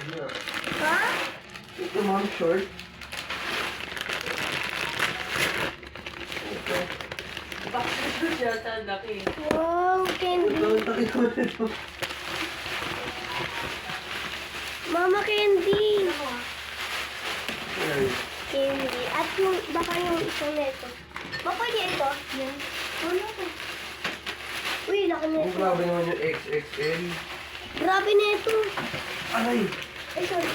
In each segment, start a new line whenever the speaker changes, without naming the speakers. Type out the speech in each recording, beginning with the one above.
Ha?
Ito ma'am, short.
Bakit ko siya sa laki?
Wow, candy.
Ito, takit ko na ito.
Mama, candy.
Ayan.
Candy. At yung, baka yung isang neto. Baka niya ito. Yan. Ano to? Uy, laki na
Oh,
ito.
grabe naman yung XXL.
Grabe na ito.
Aray!
Ay, sorry.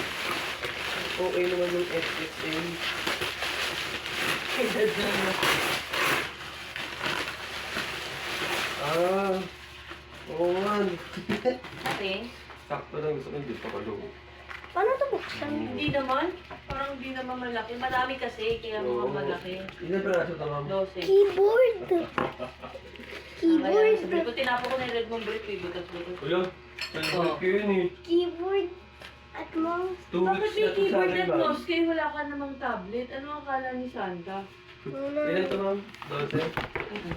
Okay naman yung XXL. Ah, oo nga.
Ate?
Sakto lang gusto ko hindi pa kalong.
Paano ito buksan?
Hindi naman. Parang hindi naman malaki. Marami kasi, kaya mga
Oo.
malaki.
Ilan peraso ito ma'am?
12.
Keyboard.
Kaya
Keyboard.
sabi ko, tinapo ko na yung red mong brief, eh, butas-butas.
Kuya, celebrate ko yun eh.
Keyboard. At mouse.
2
Bakit
weeks
may
na ito sa
keyboard
akin
at
ba?
mouse kayo wala ka namang tablet? Ano ang akala ni Santa?
Ilan ito ma'am? 12?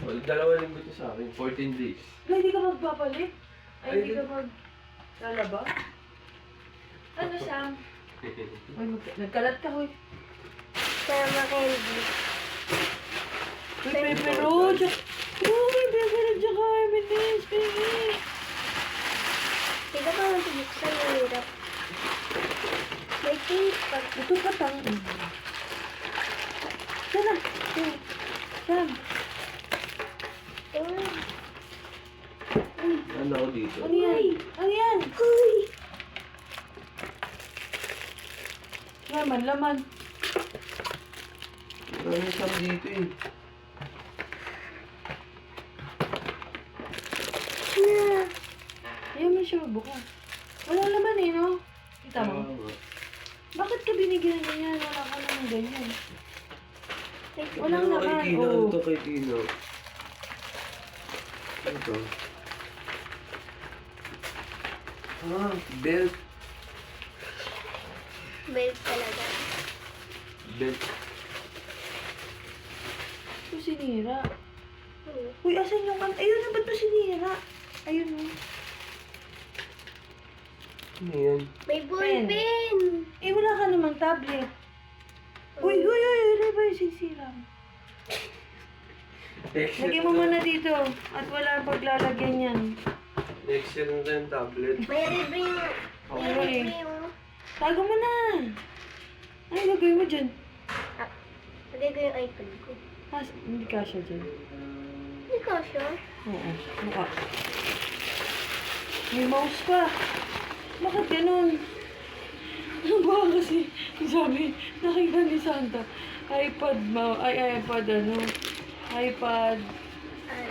Well, 2 linggo ito sa akin. 14 days.
Ay, hindi ka magpapalit? Ay,
Ay,
hindi
di-
ka lalaba? Ano, Sam? Ay, nagkalat ka, hoy.
Mama, candy.
Uy, pepero! Uy, pepero, tsaka M&M's, baby!
Hindi pa man ito buksan. Ang hirap. May paper.
Ito pa tang. Sana! Sam!
Uy.
Ano ako dito?
Ano yan? Ano yan?
Uy.
Laman, laman.
Marami siyang dito eh.
Na.
Ayaw mo siya bukas. Wala laman eh, no? Kita mo?
Oo nga.
Bakit ka binigyan niya yan? Wala ka naman ganyan. Walang
Ano
laman,
kay Tino?
oo.
Ito kay Tino. Ito. Ah, belt.
Belt talaga.
Belt.
Ito sinira.
Oo.
Uy, asan yung kan? Ayun na, ba't ito sinira? Ayun, no?
Ano yan?
May ballpen.
Eh, wala ka namang tablet. Uy, ano ba yung sisira mo? Lagyan mo muna dito. At wala paglalagyan yan.
Next year na yung tablet.
May review. May
Oo, eh.
review.
Tago mo na. Ano gagawin mo dyan?
Lagay ko yung iPad ko.
Hindi kasha dyan.
Hindi ko siya.
Oo, mukha. May mouse pa. Bakit ganun? Baka kasi, sabi, nakita ni Santa, iPad, iPad ano, iPad.
Ay.